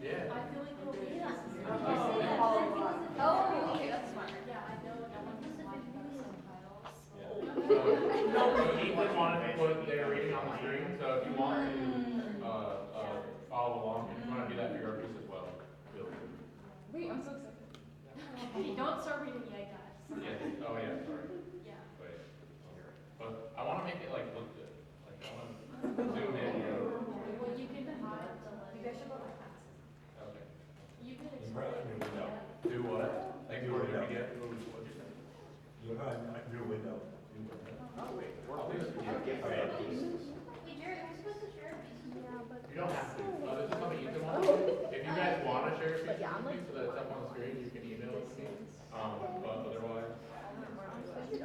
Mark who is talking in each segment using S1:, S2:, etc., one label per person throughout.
S1: Yeah.
S2: I feel like it'll be.
S3: Oh, okay, that's smart.
S2: Yeah, I know. I want to watch subtitles.
S1: So Ethan wanted to put their reading on the screen, so if you want to follow along, if you want to do that for your piece as well, feel free.
S3: Wait, I'm so excited.
S2: Hey, don't start reading yet, guys.
S1: Yeah. Oh yeah, sorry.
S2: Yeah.
S1: Wait. But I want to make it like look good. Like I want to zoom in. You know?
S2: Well, you can hide the
S3: You guys should go to class.
S1: Okay.
S2: You can
S4: Impression window.
S1: Do what? Like
S4: Do
S1: what
S4: it
S1: did
S4: now.
S1: we get? What did you say?
S4: You have a new window.
S1: Oh wait. I'll do this for you.
S2: Hey, Jared, who's supposed to share a piece?
S1: You don't have to. This is something Ethan wants to do. If you guys want to share a piece of me so that it's up on the screen, you can email it to me. But otherwise, you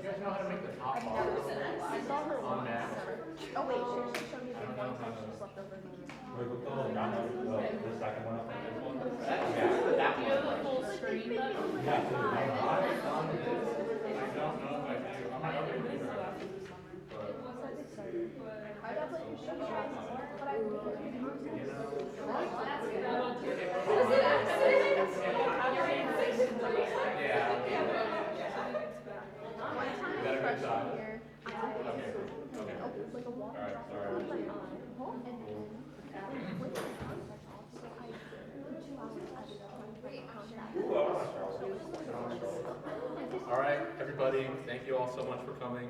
S1: guys know how to make the top bar on Mac?
S3: Oh wait, she showed me
S1: I
S3: the
S1: don't
S3: one
S1: know how
S3: time she
S1: to.
S3: slept over me.
S4: The second one up there.
S2: Do you have a full screen though?
S4: Yeah.
S1: I've done this. I don't know if I do. On my other computer, I do. But
S3: I got like you should try but I
S1: yeah. Is that a good shot?
S3: here.
S1: Okay. Okay.
S3: Like a
S1: All
S3: water
S1: right.
S3: drop.
S1: Sorry.
S3: And then with the contact off, so I for 2 hours I was trying to contact.
S4: Ooh, I want to
S1: All right, everybody. Thank you all so much for coming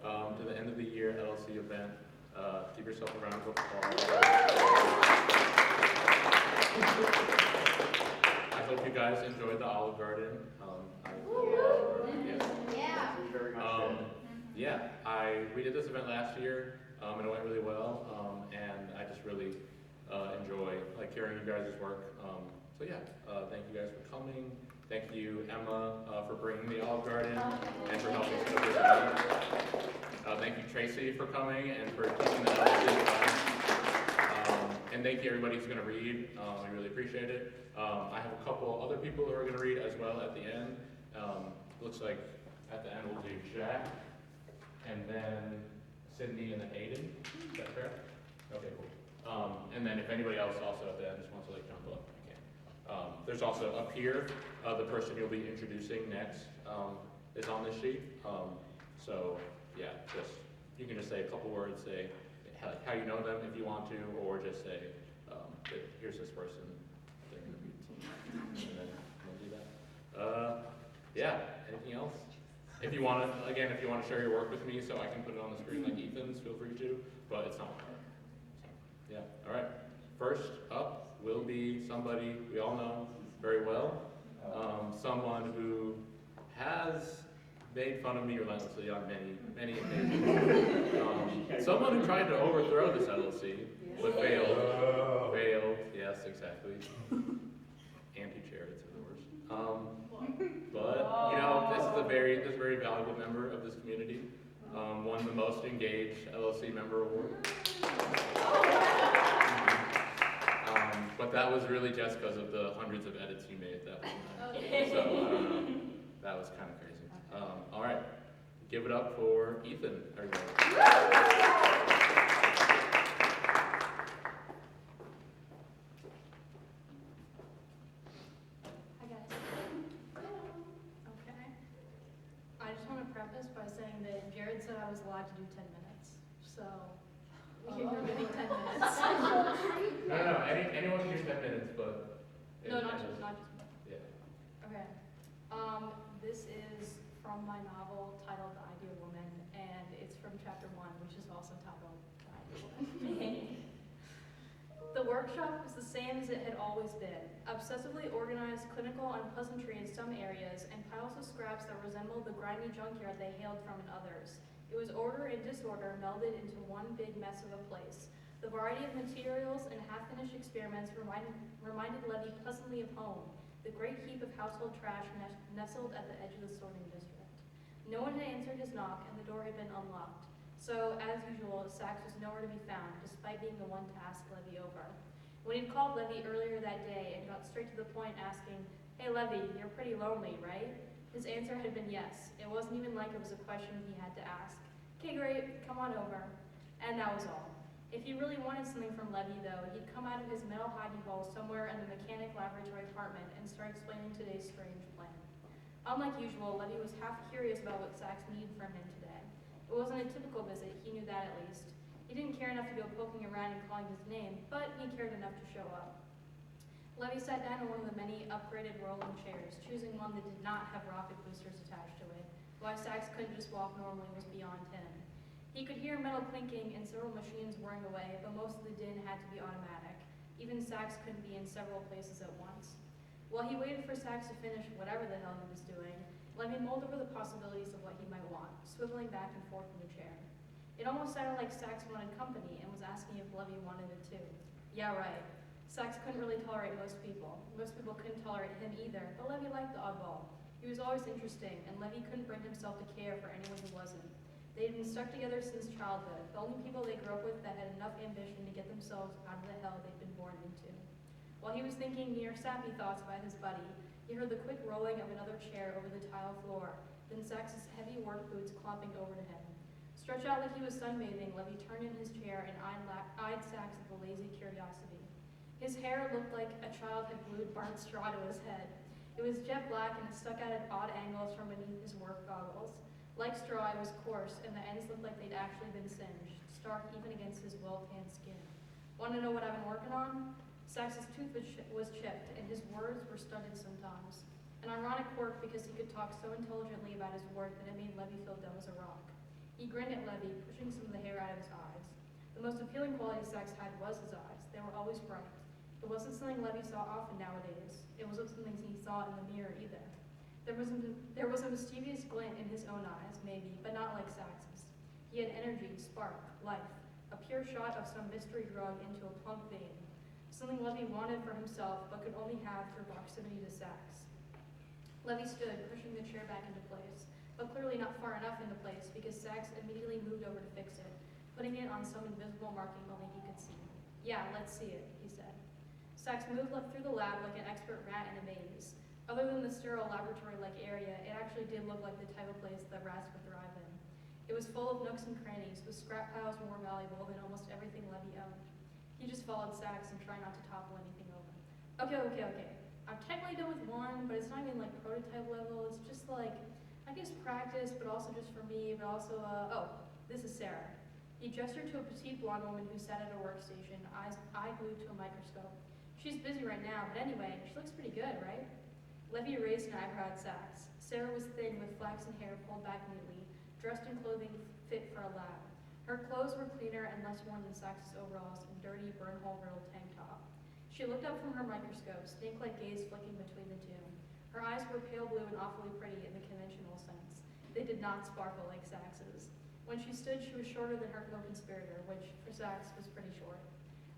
S1: to the end of the year LLC event. Give yourself a round of applause. I hope you guys enjoyed the Olive Garden. We did this event last year, and it went really well. And I just really enjoy like hearing you guys' work. So yeah, thank you guys for coming. Thank you, Emma, for bringing the Olive Garden and for helping set up this event. Thank you, Tracy, for coming and for keeping the LLC fun. And thank you, everybody who's going to read. I really appreciate it. I have a couple other people who are going to read as well at the end. Looks like at the end we'll do Jack, and then Sydney, and then Aiden. Is that fair? Okay, cool. And then if anybody else also at the end just wants to like jump up, you can. There's also up here, the person you'll be introducing next is on this sheet. So yeah, you can just say a couple words, say how you know them if you want to, or just say, here's this person, they're going to be, and then we'll do that. Yeah, anything else? If you want to, again, if you want to share your work with me so I can put it on the screen like Ethan's, feel free to, but it's not hard. So, yeah, all right. First up will be somebody we all know very well, someone who has made fun of me relentlessly on many occasions. Someone who tried to overthrow this LLC, but failed. Failed, yes, exactly. Anti-chariots are the worst. But, you know, this is a very valuable member of this community. Won the most engaged LLC member award. But that was really just because of the hundreds of edits you made that one time. So, I don't know. That was kind of crazy. All right. Give it up for Ethan, everybody.
S2: Hi guys. Okay. I just want to preface by saying that Jared said I was allowed to do 10 minutes. So you're getting 10 minutes.
S1: No. Anyone can do 10 minutes, but.
S2: No, not just me.
S1: Yeah.
S2: Okay. This is from my novel titled The Ideal Woman, and it's from chapter 1, which is also titled The Ideal Woman. The workshop was the same as it had always been. Obsessively organized clinical unpleasantry in some areas, and piles of scraps that resembled the grimy junkyard they hailed from in others. It was order and disorder melded into one big mess of a place. The variety of materials and half-finished experiments reminded Levy pleasantly of home, the great heap of household trash nestled at the edge of the sorting district. No one had answered his knock, and the door had been unlocked. So, as usual, Sachs was nowhere to be found, despite being the one to ask Levy over. When he'd called Levy earlier that day and got straight to the point asking, "Hey Levy, you're pretty lonely, right?" his answer had been yes. It wasn't even like it was a question he had to ask. "Okay, great, come on over." And that was all. If he really wanted something from Levy, though, he'd come out of his metal hidey hole somewhere in the mechanic laboratory apartment and start explaining today's strange plan. Unlike usual, Levy was half curious about what Sachs needed from him today. It wasn't a typical visit, he knew that at least. He didn't care enough to go poking around and calling his name, but he cared enough to show up. Levy sat down in one of the many upgraded rolling chairs, choosing one that did not have rocket boosters attached to it. Why Sachs couldn't just walk normally was beyond him. He could hear metal clinking and several machines whirring away, but most of the din had to be automatic. Even Sachs couldn't be in several places at once. While he waited for Sachs to finish whatever the hell he was doing, Levy mulled over the possibilities of what he might want, swiveling back and forth in the chair. It almost sounded like Sachs wanted company and was asking if Levy wanted it too. Yeah, right. Sachs couldn't really tolerate most people. Most people couldn't tolerate him either, but Levy liked the oddball. He was always interesting, and Levy couldn't bring himself to care for anyone who wasn't. They had been stuck together since childhood, the only people they grew up with that had enough ambition to get themselves out of the hell they'd been born into. While he was thinking near sappy thoughts about his buddy, he heard the quick rolling of another chair over the tile floor, then Sachs's heavy work boots clomping over to him. Stretched out like he was sunbathing, Levy turned in his chair and eyed Sachs with a lazy curiosity. His hair looked like a child had glued burnt straw to his head. It was jet black and it stuck out at odd angles from beneath his work goggles. Like straw, it was coarse, and the ends looked like they'd actually been singed, stark even against his well-tanned skin. Want to know what I've been working on? Sachs's tooth was chipped, and his words were stunted sometimes. An ironic quirk because he could talk so intelligently about his work that it made Levy feel dumb as a rock. He grinned at Levy, pushing some of the hair out of his eyes. The most appealing quality Sachs had was his eyes. They were always bright. It wasn't something Levy saw often nowadays. It wasn't something he saw in the mirror either. There was a mischievous glint in his own eyes, maybe, but not like Sachs's. He had energy, spark, life, a pure shot of some mystery drug into a plump vein. Something Levy wanted for himself, but could only have through proximity to Sachs. Levy stood, pushing the chair back into place, but clearly not far enough into place because Sachs immediately moved over to fix it, putting it on some invisible marking only he could see. Yeah, let's see it, he said. Sachs moved left through the lab like an expert rat in a maze. Other than the sterile laboratory-like area, it actually did look like the type of place that rats would thrive in. It was full of nooks and crannies, with scrap piles more valuable than almost everything Levy owned. He just followed Sachs and tried not to topple anything over. Okay. I'm technically done with one, but it's not even like prototype level. It's just like, I guess practice, but also just for me, but also, this is Sarah. He gestured to a petite blonde woman who sat at a workstation, eye glued to a microscope. She's busy right now, but anyway, she looks pretty good, right? Levy raised an eyebrow at Sachs. Sarah was thin with flaxen hair pulled back neatly, dressed in clothing fit for a lab. Her clothes were cleaner and less worn than Sachs's overalls and dirty, burnhole-riddled tank top. She looked up from her microscope, snake-like gaze flicking between the two. Her eyes were pale blue and awfully pretty in the conventional sense. They did not sparkle like Sachs's. When she stood, she was shorter than her co-conspirator, which, for Sachs, was pretty short.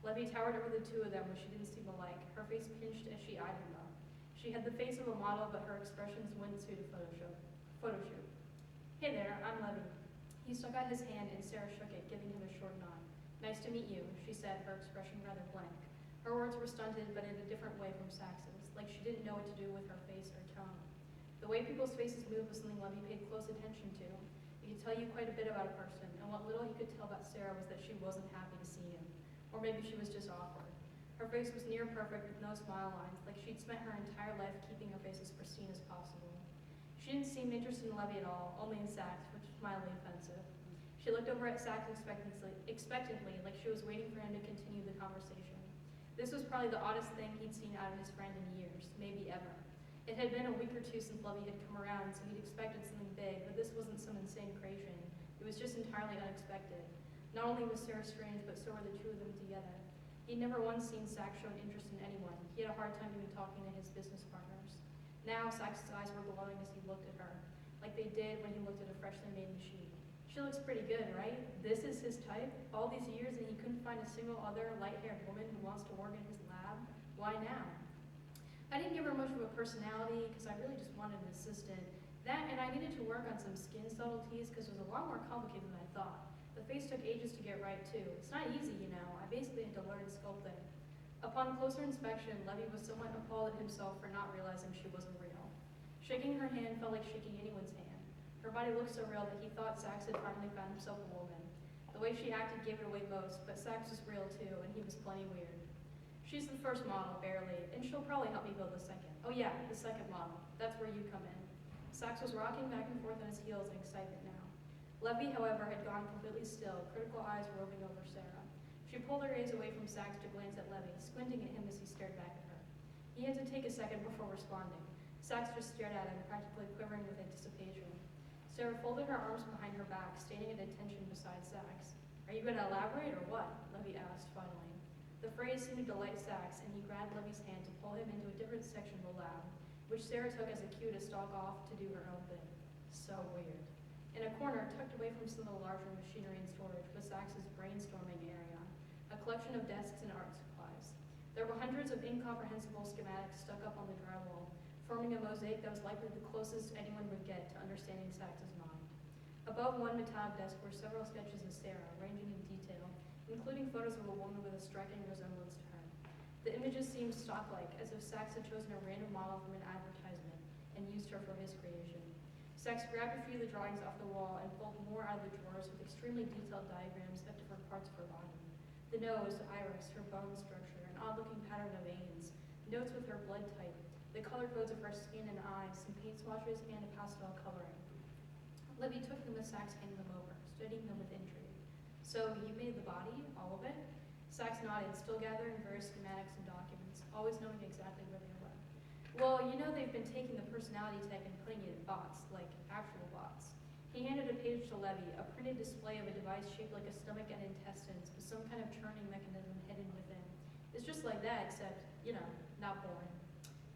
S2: Levy towered over the two of them, which she didn't seem to like. Her face pinched as she eyed him up. She had the face of a model, but her expressions wouldn't suit a photo shoot. Hey there, I'm Levy. He stuck out his hand and Sarah shook it, giving him a short nod. Nice to meet you, she said, her expression rather blank. Her words were stunted, but in a different way from Sachs's, like she didn't know what to do with her face or tone. The way people's faces moved was something Levy paid close attention to. It could tell you quite a bit about a person, and what little he could tell about Sarah was that she wasn't happy to see him. Or maybe she was just awkward. Her face was near perfect with no smile lines, like she'd spent her entire life keeping her face as pristine as possible. She didn't seem interested in Levy at all, only in Sachs, which was mildly offensive. She looked over at Sachs expectantly, like she was waiting for him to continue the conversation. This was probably the oddest thing he'd seen out of his friend in years, maybe ever. It had been a week or two since Levy had come around, so he'd expected something big, but this wasn't some insane creation. It was just entirely unexpected. Not only was Sarah strange, but so were the two of them together. He'd never once seen Sachs show interest in anyone. He had a hard time even talking to his business partners. Now, Sachs's eyes were glowing as he looked at her, like they did when he looked at a freshly made machine. She looks pretty good, right? This is his type? All these years and he couldn't find a single other light-haired woman who wants to work in his lab? Why now? I didn't give her much of a personality because I really just wanted an assistant. That and I needed to work on some skin subtleties because it was a lot more complicated than I thought. The The face took ages to get right, too. It's not easy, you know. I basically had to learn sculpting. Upon closer inspection, Levy was somewhat appalled at himself for not realizing she wasn't real. Shaking her hand felt like shaking anyone's hand. Her body looked so real that he thought Sax had finally found himself a woman. The way she acted gave it away most, but Sax was real, too, and he was plenty weird. She's the first model, barely, and she'll probably help me build the second. Oh yeah, the second model. That's where you come in. Sax was rocking back and forth on his heels in excitement now. Levy, however, had gone completely still, critical eyes roving over Sarah. She pulled her gaze away from Sax to glance at Levy, squinting at him as he stared back at her. He had to take a second before responding. Sax just stared at him, practically quivering with anticipation. Sarah folded her arms behind her back, standing at attention beside Sax. Are you going to elaborate or what? Levy asked, finally. The phrase seemed to delight Sax, and he grabbed Levy's hand to pull him into a different section of the lab, which Sarah took as a cue to stalk off to do her own thing. So weird. In a corner, tucked away from some of the larger machinery and storage, was Sax's brainstorming area, a collection of desks and art supplies. There were hundreds of incomprehensible schematics stuck up on the drywall, forming a mosaic that was likely the closest anyone would get to understanding Sax's mind. Above one metallic desk were several sketches of Sarah, ranging in detail, including photos of a woman with a striking resemblance to her. The images seemed stock-like, as if Sax had chosen a random model from an advertisement and used her for his creation. Sax grabbed a few of the drawings off the wall and pulled more out of the drawers with extremely detailed diagrams of different parts of her body. The nose, iris, her bone structure, an odd-looking pattern of veins, notes with her blood type, the color codes of her skin and eyes, some paint swatches, and a pastel coloring. Levy took them as Sax handed them over, studying them with intrigue. So you made the body, all of it? Sax nodded, still gathering various schematics and documents, always knowing exactly where they were. Well, you know they've been taking the personality tech and putting it in bots, like actual bots. He handed a page to Levy, a printed display of a device shaped like a stomach and intestines, with some kind of churning mechanism hidden within. It's just like that, except, you know, not boring.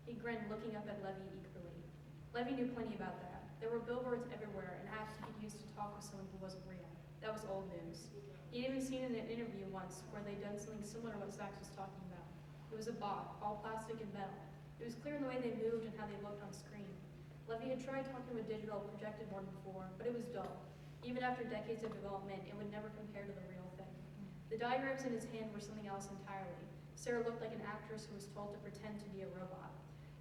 S2: He grinned, looking up at Levy eagerly. Levy knew plenty about that. There were billboards everywhere and apps he could use to talk with someone who wasn't real. That was old news. He'd even seen in an interview once where they'd done something similar to what Sax was talking about. It was a bot, all plastic and metal. It was clear in the way they moved and how they looked on screen. Levy had tried talking with digital projected one before, but it was dull. Even after decades of development, it would never compare to the real thing. The diagrams in his hand were something else entirely. Sarah looked like an actress who was told to pretend to be a robot.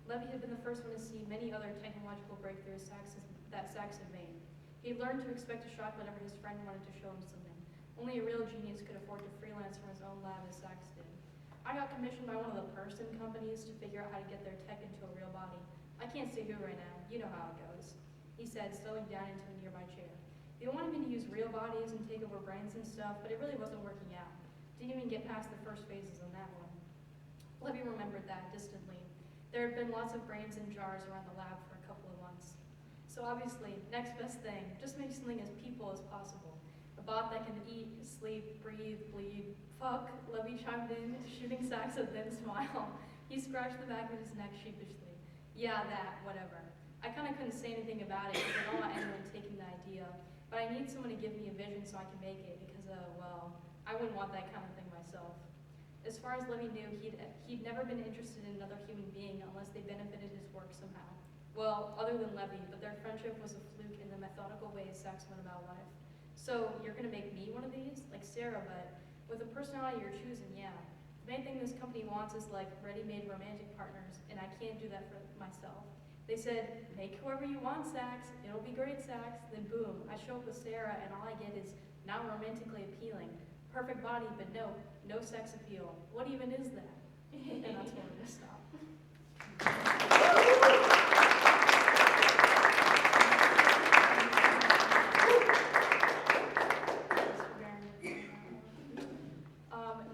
S2: Levy had been the first one to see many other technological breakthroughs that Sax had made. He had learned to expect a shock whenever his friend wanted to show him something. Only a real genius could afford to freelance from his own lab as Sax did. I got commissioned by one of the person companies to figure out how to get their tech into a real body. I can't say who right now, you know how it goes, he said, settling down into a nearby chair. They wanted me to use real bodies and take over brains and stuff, but it really wasn't working out. Didn't even get past the first phases on that one. Levy remembered that distantly. There had been lots of brains in jars around the lab for a couple of months. So obviously, next best thing, just make something as people as possible. A bot that can eat, sleep, breathe, bleed. Fuck, Levy chimed in, shooting Sax a thin smile. He scratched the back of his neck sheepishly. Yeah, that, whatever. I kind of couldn't say anything about it because I don't want anyone taking the idea, but I need someone to give me a vision so I can make it because, well, I wouldn't want that kind of thing myself. As far as Levy knew, he'd never been interested in another human being unless they benefited his work somehow. Well, other than Levy, but their friendship was a fluke in the methodical ways Sax went about life. So, you're gonna make me one of these? Like Sarah, but with the personality you're choosing, yeah. The main thing this company wants is like ready-made romantic partners, and I can't do that for myself. They said, make whoever you want, Sax. It'll be great, Sax. Then boom, I show up with Sarah, and all I get is not romantically appealing. Perfect body, but no sex appeal. What even is that? And that's where we're gonna stop.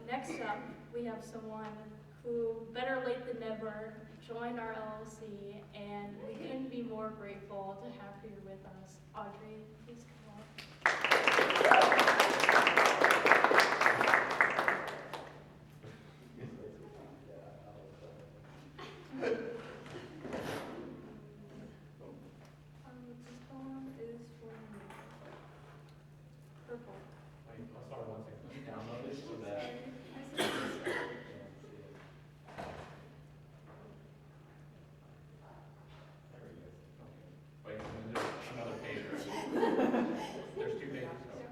S2: Next up, we have someone who, better late than never, joined our LLC, and we couldn't be more grateful to have her here with us. Audrey, please come up. This poem is for me. Purple.
S1: Wait, I'll start one second. Let me download it so that. There we go. Okay. Wait, there's another page, right? There's two pages. Okay.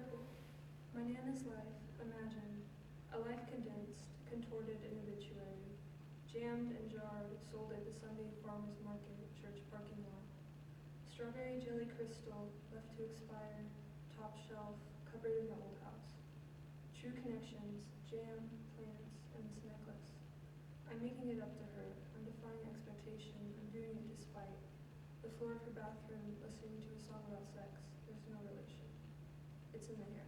S5: Purple. My Nana's life, imagine, a life condensed, contorted in obituary, jammed and jarred, sold at the Sunday farmer's market, church parking lot. Strawberry jelly crystal, left to expire, top shelf, cupboard in the old house. True connections, jam, plants, and this necklace. I'm making it up to her. I'm defying expectation. I'm doing it despite. The floor of her bathroom, listening to a song about sex. There's no relation. It's in the air.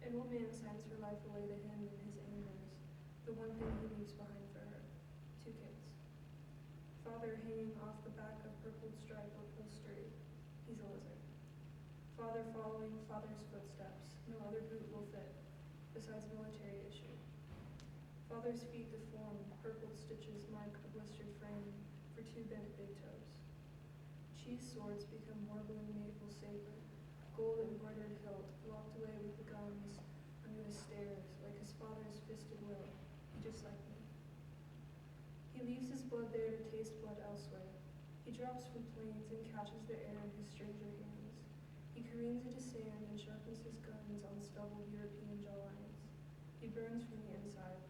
S5: An old man signs her life away to him and his aimers. The one thing he leaves behind for her. 2 kids. Father hanging off the back of purpled stripe upholstery. He's a lizard. Father following father's footsteps. No other boot will fit, besides military issue. Father's feet deform, purpled stitches mark a blistered frame for 2 bent big toes. Cheese swords become warbling maple saber, gold embroidered hilt, locked away with the guns under the stairs, like his father's fisted will, just like me. He leaves his blood there to taste blood elsewhere. He drops from planes and catches the air in his stranger hands. He careens into sand and sharpens his guns on stubbled European jawlines. He burns from the inside.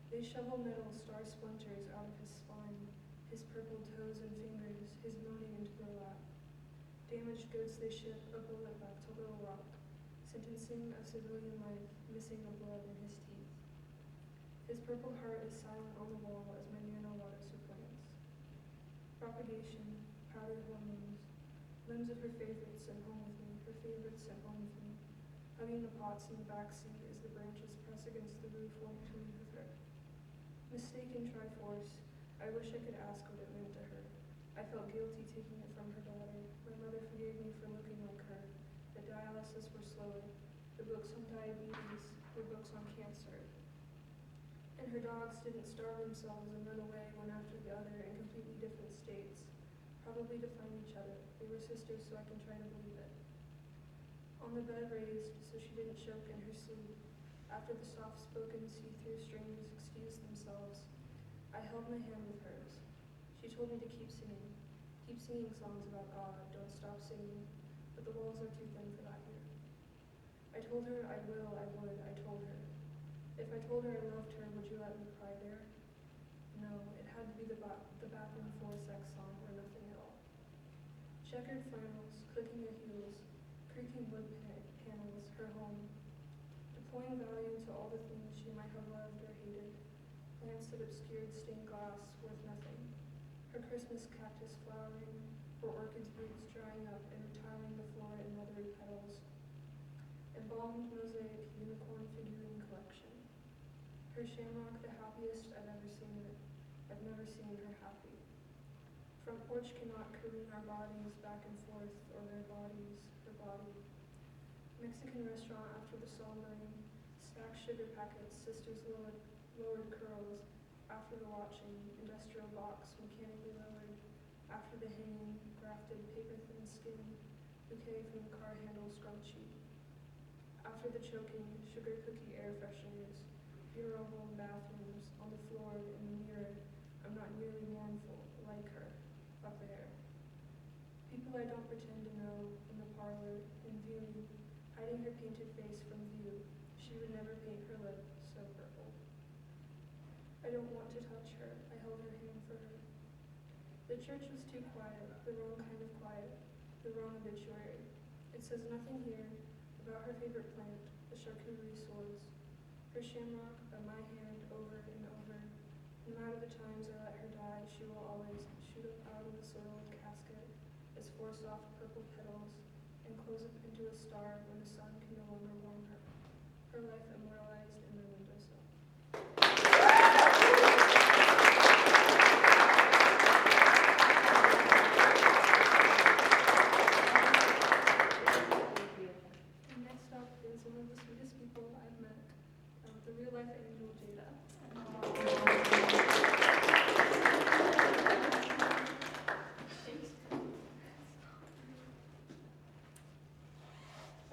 S5: They shovel metal star splinters out of his spine, his purple toes and fingers, his moaning into their lap. Damaged goods they ship a bullet back to Little Rock, sentencing a civilian life, missing the blood in his teeth. His purple heart is silent on the wall as my Nana waters her plants. Propagation, powdered hormones, limbs of her favorites sent home with me, her favorites sent home with me. Hugging the pots in the back seat as the branches press against the roof wanting to leave with her. Mistaken Triforce, I wish I could ask what it meant to her. I felt guilty taking it from her daughter. My mother forgave me for looking like her. The dialysis were slower. The books on diabetes were books on cancer. And her dogs didn't starve themselves and run away one after the other in completely different states, probably to find each other. They were sisters, so I can try to believe it. On the bed raised, so she didn't choke in her sleep, after the soft-spoken, see-through strangers excused themselves, I held my hand with hers. She told me to keep singing songs about God, don't stop singing, but the walls are too thin for that here. I told her I would, I told her. If I told her I loved her, would you let me cry there? No, it had to be the bathroom floor sex song or nothing at all. Checkered flannels, clicking her heels, creaking wood panels, her home. Deploying value to all the things she might have loved or hated. Plants that obscured stained glass, worth nothing. Her Christmas cactus flowering, her orchid's roots drying up and retiling the floor in leathery petals. Embalmed mosaic unicorn figurine collection. Her shamrock the happiest I've ever seen it. I've never seen her happy. Front porch cannot careen our bodies back and forth, or their bodies, her body. Mexican restaurant after the sombering, stacked sugar packets, sisters lowered curls, after the watching, industrial box mechanically lowered, after the hanging, grafted paper-thin skin, bouquet from the car handle scrunchy. After the choking, sugar cookie air fresheners, bureau home bathrooms, on the floor, in the mirror, I'm not nearly mournful, like her, up there. People I don't pretend to know, in the parlor, in view, hiding her painted face from view. She would never paint her lip so purple. I don't want to touch her. I held her hand for her. The church was too quiet, the wrong kind of quiet, the wrong obituary. It says nothing here about her favorite plant, the charcuterie swords. Her shamrock, by my hand, over and over. No matter the times I let her die, she will always shoot up out of the soiled casket as 4 soft purple petals and close up into a star when the sun can no longer warm her. Her life immortalized in my windowsill. And next up is one of the sweetest people I've met, the real-life angel Jada.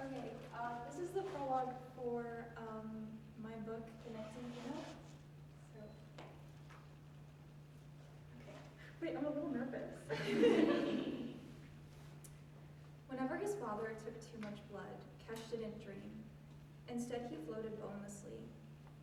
S3: Okay, this is the prologue for my book, Connecting Hannah. So, okay. Wait, I'm a little nervous. Whenever his father took too much blood, Cash didn't dream. Instead, he floated bonelessly.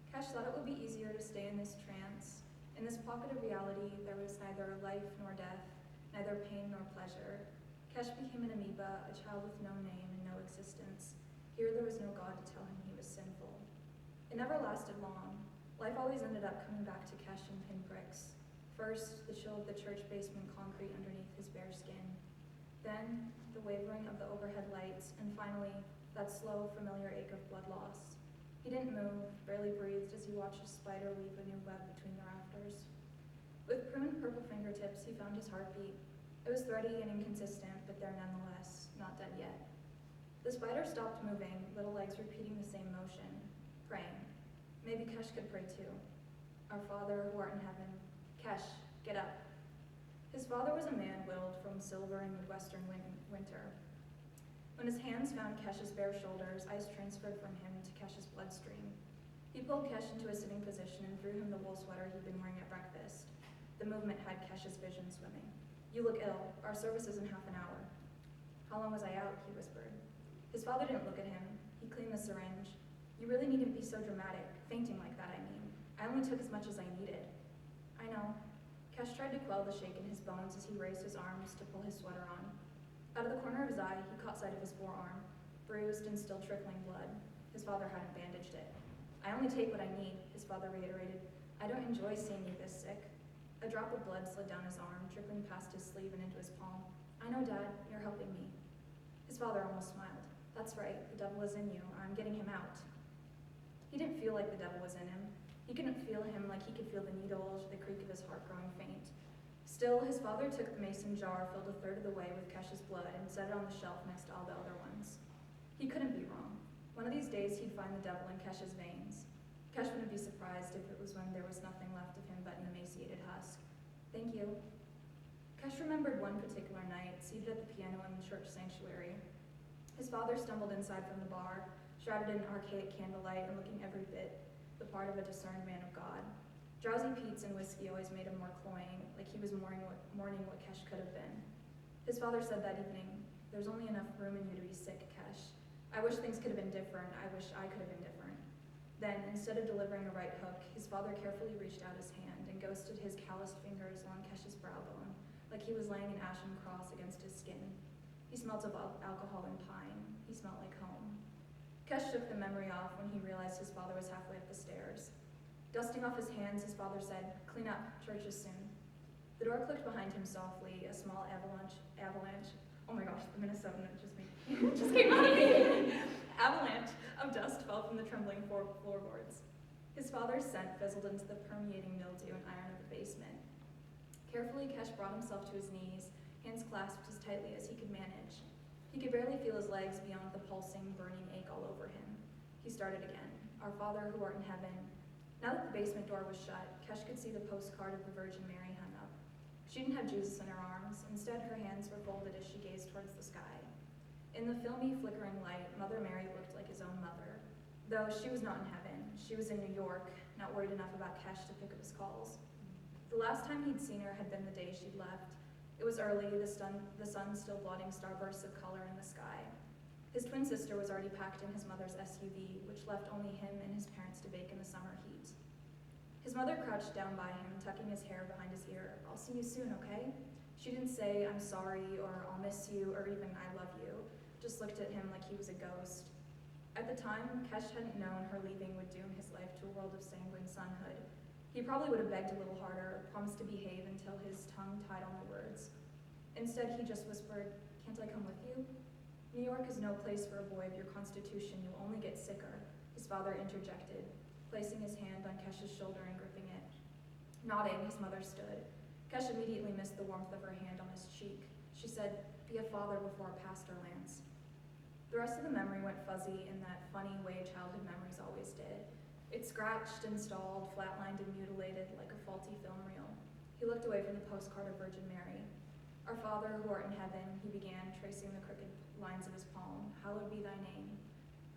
S3: Cash thought it would be easier to stay in this trance. In this pocket of reality, there was neither life nor death, neither pain nor pleasure. Cash became an amoeba, a child with no name and no existence. Here there was no God to tell him he was sinful. It never lasted long. Life always ended up coming back to Cash in pinpricks. First, the chill of the church basement concrete underneath his bare skin. Then, the wavering of the overhead lights, and finally, that slow, familiar ache of blood loss. He didn't move, barely breathed as he watched a spider weave a new web between the rafters. With pruned purple fingertips, he found his heartbeat. It was thready and inconsistent, but there nonetheless, not dead yet. The spider stopped moving, little legs repeating the same motion, praying. Maybe Cash could pray too. Our Father who art in heaven. Cash, get up. His father was a man willed from silvering Midwestern winter. When his hands found Cash's bare shoulders, ice transferred from him to Cash's bloodstream. He pulled Cash into a sitting position and threw him the wool sweater he'd been wearing at breakfast. The movement had Cash's vision swimming. You look ill. Our service is in half an hour. How long was I out? He whispered. His father didn't look at him. He cleaned the syringe. You really needn't be so dramatic, fainting like that, I mean. I only took as much as I needed. I know. Cash tried to quell the shake in his bones as he raised his arms to pull his sweater on. Out of the corner of his eye, he caught sight of his forearm, bruised and still trickling blood. His father hadn't bandaged it. I only take what I need, his father reiterated. I don't enjoy seeing you this sick. A drop of blood slid down his arm, trickling past his sleeve and into his palm. I know, Dad, you're helping me. His father almost smiled. That's right, the devil is in you. I'm getting him out. He didn't feel like the devil was in him. He couldn't feel him like he could feel the needles or the creak of his heart growing faint. Still, his father took the mason jar, filled a third of the way with Cash's blood, and set it on the shelf next to all the other ones. He couldn't be wrong. One of these days, he'd find the devil in Cash's veins. Cash wouldn't be surprised if it was when there was nothing left of him but an emaciated husk. Thank you. Cash remembered one particular night, seated at the piano in the church sanctuary. His father stumbled inside from the bar, shrouded in archaic candlelight and looking every bit the part of a discerned man of God. Drowsy Pete's and whiskey always made him more cloying, like he was mourning what Cash could have been. His father said that evening, "There's only enough room in you to be sick, Cash. I wish things could have been different. I wish I could have been different." Then, instead of delivering a right hook, his father carefully reached out his hand and ghosted his calloused fingers along Cash's brow bone, like he was laying an ashen cross against his skin. He smelt of alcohol and pine. He smelled like home. Cash shook the memory off when he realized his father was halfway up the stairs. Dusting off his hands, his father said, "Clean up, church is soon." The door clicked behind him softly, a small avalanche, oh my gosh, the Minnesotan just came out of me. Avalanche of dust fell from the trembling floorboards. His father's scent fizzled into the permeating mildew and iron of the basement. Carefully, Cash brought himself to his knees, hands clasped as tightly as he could manage. He could barely feel his legs beyond the pulsing, burning ache all over him. He started again. Our Father who art in heaven. Now that the basement door was shut, Cash could see the postcard of the Virgin Mary hung up. She didn't have Jesus in her arms. Instead, her hands were folded as she gazed towards the sky. In the filmy, flickering light, Mother Mary looked like his own mother. Though she was not in heaven. She was in New York, not worried enough about Cash to pick up his calls. The last time he'd seen her had been the day she'd left. It was early, the sun still blotting starbursts of color in the sky. His twin sister was already packed in his mother's SUV, which left only him and his parents to bake in the summer heat. His mother crouched down by him, tucking his hair behind his ear. "I'll see you soon, okay?" She didn't say, "I'm sorry," or "I'll miss you," or even "I love you," just looked at him like he was a ghost. At the time, Cash hadn't known her leaving would doom his life to a world of sanguine sonhood. He probably would have begged a little harder, promised to behave until his tongue tied on the words. Instead, he just whispered, "Can't I come with you?" "New York is no place for a boy of your constitution. You'll only get sicker," his father interjected, placing his hand on Cash's shoulder and gripping it. Nodding, his mother stood. Cash immediately missed the warmth of her hand on his cheek. She said, "Be a father before a pastor, Lance." The rest of the memory went fuzzy in that funny way childhood memories always did. It scratched and stalled, flatlined and mutilated like a faulty film reel. He looked away from the postcard of Virgin Mary. "Our Father who art in heaven," he began, tracing the crooked lines of his palm. "Hallowed be thy name."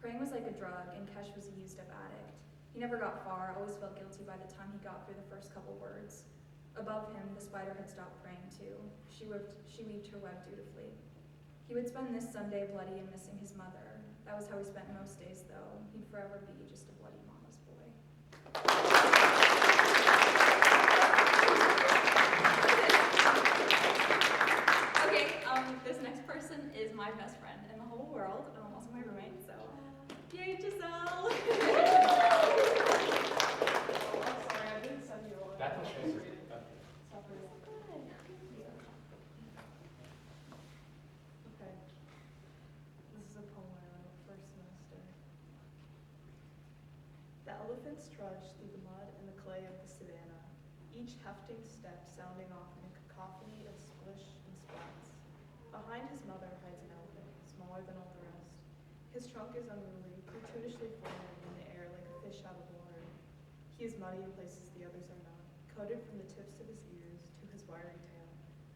S3: Praying was like a drug, and Cash was a used-up addict. He never got far, always felt guilty by the time he got through the first couple words. Above him, the spider had stopped praying too. She weaved her web dutifully. He would spend this Sunday bloody and missing his mother, That was how he spent most days, though. He'd forever be just a bloody mama's boy. Okay, this next person is my best friend in the whole world, and also my roommate, so yay, Giselle!
S6: Oh, sorry, I didn't send you a letter.
S1: That's okay.
S6: Stop reading. Okay. This is a poem I wrote first semester. The elephants trudge through the mud and the clay of the savannah, each hefting step sounding off in a cacophony of splish and splats. Behind his mother hides an elephant, smaller than all the rest. His trunk is unruly, cartoonishly floating in the air like a fish out of water. He is muddy in places the others are not, coated from the tips of his ears to his wiry tail,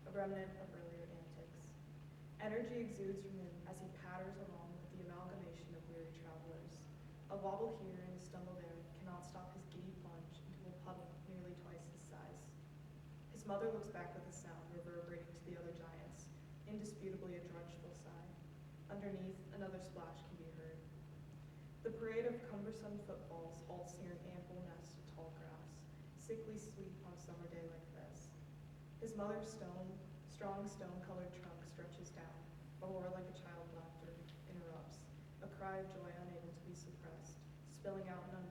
S6: a remnant of earlier antics. Energy exudes from him as he patters along with the amalgamation of weary travelers. A wobble here and a stumble there cannot stop his giddy plunge into a puddle nearly twice his size. His mother looks back with a sound reverberating to the other giants, indisputably a drudgeful sigh. Underneath, another splash can be heard. The parade of cumbersome footfalls halts near an ample nest of tall grass, sickly sweet on a summer day like this. His mother's strong stone-colored trunk stretches down. A roar like a child's laughter interrupts, a cry of joy unable to be suppressed, spilling out an